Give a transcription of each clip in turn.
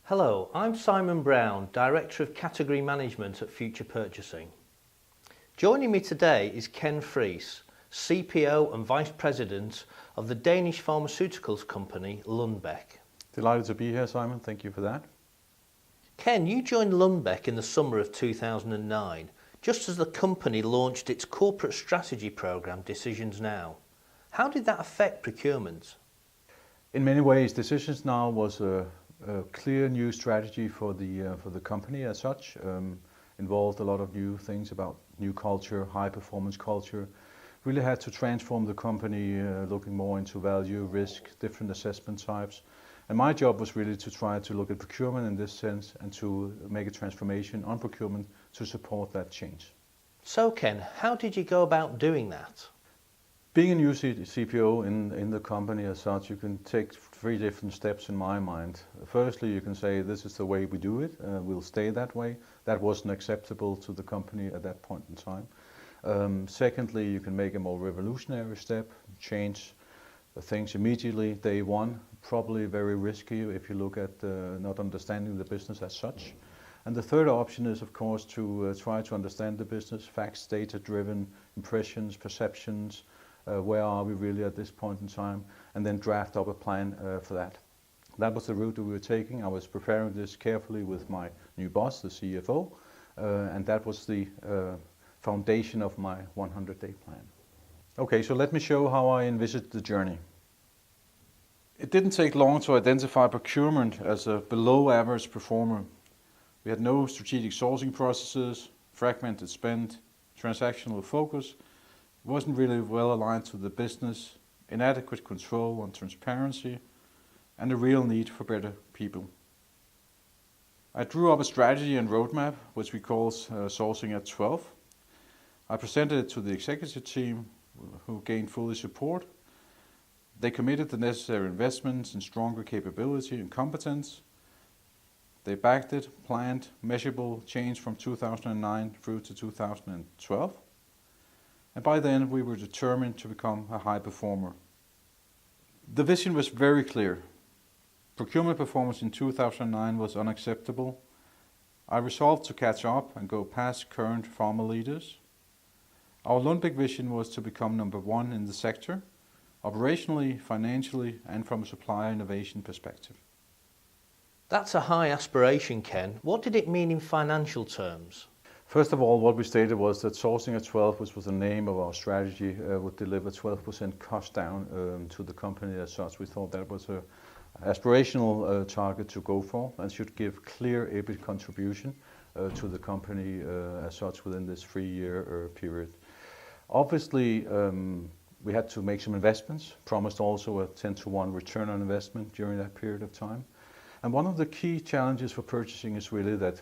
Hello, I'm Simon Brown, Director of Category Management at Future Purchasing. Joining me today is Ken Friis, CPO and Vice President of the Danish pharmaceuticals company Lundbeck. Delighted to be here, Simon. Thank you for that. Ken, you joined Lundbeck in the summer of 2009, just as the company launched its corporate strategy programme Decisions Now. How did that affect procurement? In many ways, Decisions Now was a clear new strategy for the company as such. Involved a lot of new things about new culture, high performance culture. Really had to transform the company, looking more into value, risk, different assessment types. And my job was really to try to look at procurement in this sense and to make a transformation on procurement to support that change. So Ken, how did you go about doing that? Being a new CPO in the company as such, you can take three different steps in my mind. Firstly, you can say this is the way we do it, we'll stay that way. That wasn't acceptable to the company at that point in time. Secondly, you can make a more revolutionary step, change things immediately, day one, probably very risky if you look at not understanding the business as such. And the third option is, of course, to try to understand the business, facts, data-driven, impressions, perceptions, where are we really at this point in time, and then draft up a plan for that. That was the route that we were taking. I was preparing this carefully with my new boss, the CFO, and that was the foundation of my 100-day plan. Okay, so let me show how I envisaged the journey. It didn't take long to identify procurement as a below-average performer. We had no strategic sourcing processes, fragmented spend, transactional focus. It wasn't really well aligned to the business, inadequate control and transparency, and a real need for better people. I drew up a strategy and roadmap, which we call Sourcing at 12. I presented it to the executive team, who gained full support. They committed the necessary investments in stronger capability and competence. They backed it, planned measurable change from 2009 through to 2012. And by then we were determined to become a high performer. The vision was very clear. Procurement performance in 2009 was unacceptable. I resolved to catch up and go past current pharma leaders. Our Lundbeck vision was to become number one in the sector, operationally, financially, and from a supplier innovation perspective. That's a high aspiration, Ken. What did it mean in financial terms? First of all, what we stated was that Sourcing at 12, which was the name of our strategy, would deliver 12% cost down to the company as such. We thought that was an aspirational target to go for and should give clear EBIT contribution to the company as such within this 3-year period. Obviously, we had to make some investments, promised also a 10-to-1 return on investment during that period of time. And one of the key challenges for purchasing is really that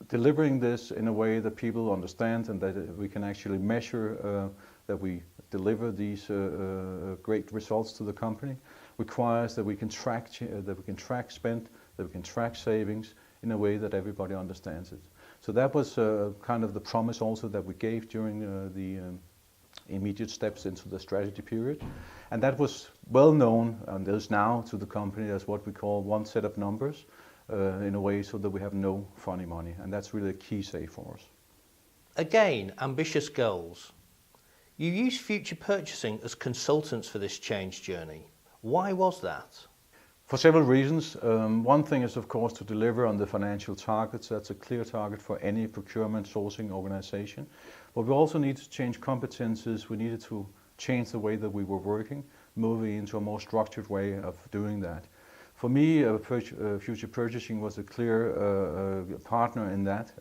delivering this in a way that people understand and that we can actually measure that we deliver these great results to the company requires that we can track spend, that we can track savings in a way that everybody understands it. So that was kind of the promise also that we gave during the immediate steps into the strategy period. And that was well known and is now to the company as what we call one set of numbers in a way so that we have no funny money. And that's really a key save for us. Again, ambitious goals. You used Future Purchasing as consultants for this change journey. Why was that? For several reasons. One thing is, of course, to deliver on the financial targets. That's a clear target for any procurement sourcing organization. But we also need to change competences. We needed to change the way that we were working, moving into a more structured way of doing that. For me, Future Purchasing was a clear partner in that,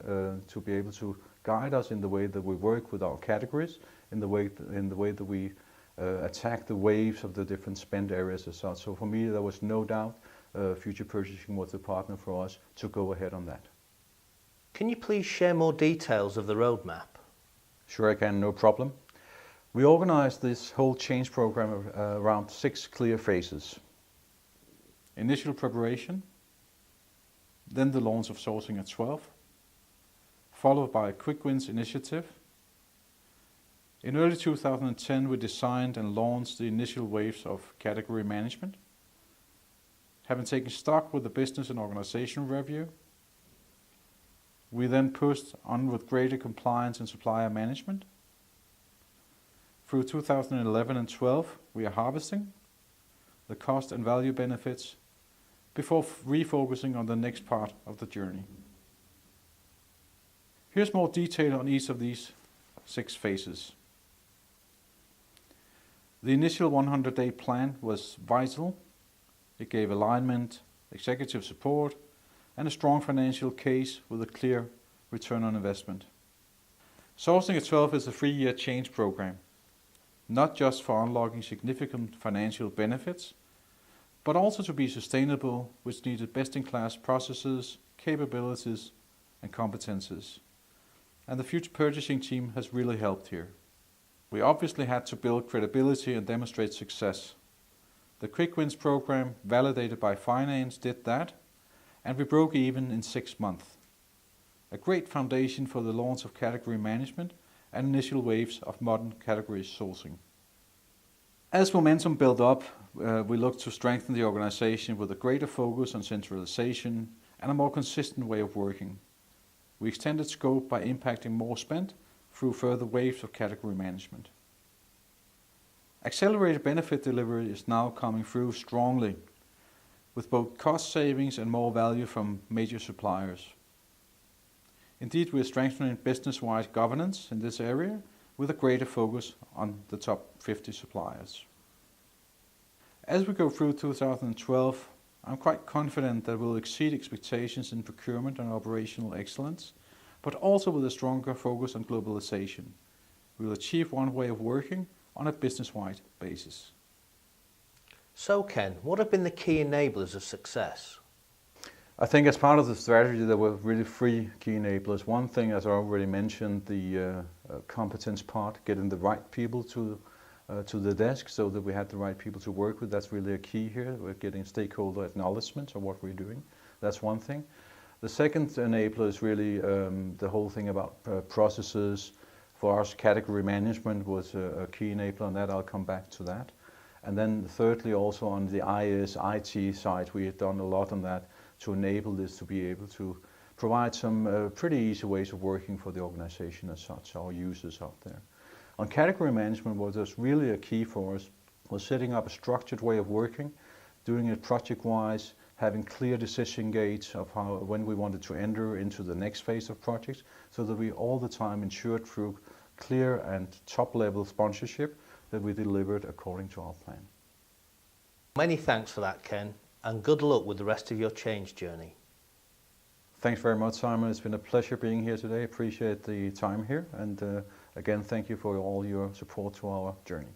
to be able to guide us in the way that we work with our categories, in the way that we attack the waves of the different spend areas as such. So for me, there was no doubt Future Purchasing was a partner for us to go ahead on that. Can you please share more details of the roadmap? Sure I can, no problem. We organized this whole change program around 6 clear phases. Initial preparation, then the launch of Sourcing at 12, followed by a Quick Wins initiative. In early 2010, we designed and launched the initial waves of category management. Having taken stock with the business and organization review, we then pushed on with greater compliance and supplier management. Through 2011 and 12, we are harvesting the cost and value benefits before refocusing on the next part of the journey. Here's more detail on each of these 6 phases. The initial 100-day plan was vital. It gave alignment, executive support, and a strong financial case with a clear return on investment. Sourcing at 12 is a 3-year change program, not just for unlocking significant financial benefits, but also to be sustainable, which needed best-in-class processes, capabilities, and competences. And the future purchasing team has really helped here. We obviously had to build credibility and demonstrate success. The Quick Wins program, validated by finance, did that, and we broke even in 6 months. A great foundation for the launch of category management and initial waves of modern category sourcing. As momentum built up, we looked to strengthen the organization with a greater focus on centralization and a more consistent way of working. We extended scope by impacting more spend through further waves of category management. Accelerated benefit delivery is now coming through strongly, with both cost savings and more value from major suppliers. Indeed, we are strengthening business-wide governance in this area with a greater focus on the top 50 suppliers. As we go through 2012, I'm quite confident that we'll exceed expectations in procurement and operational excellence, but also with a stronger focus on globalization. We will achieve one way of working on a business-wide basis. So Ken, what have been the key enablers of success? I think as part of the strategy there were really 3 key enablers. One thing, as I already mentioned, the competence part, getting the right people to the desk so that we had the right people to work with. That's really a key here. We're getting stakeholder acknowledgement of what we're doing. That's one thing. The second enabler is really the whole thing about processes. For us, category management was a key enabler, and that I'll come back to that. And then thirdly, also on the IS, IT side, we have done a lot on that to enable this to be able to provide some pretty easy ways of working for the organization as such, our users out there. On category management, what was really a key for us was setting up a structured way of working, doing it project-wise, having clear decision gates of when we wanted to enter into the next phase of projects, so that we all the time ensured through clear and top-level sponsorship that we delivered according to our plan. Many thanks for that, Ken, and good luck with the rest of your change journey. Thanks very much, Simon. It's been a pleasure being here today. Appreciate the time here, and again, thank you for all your support to our journey.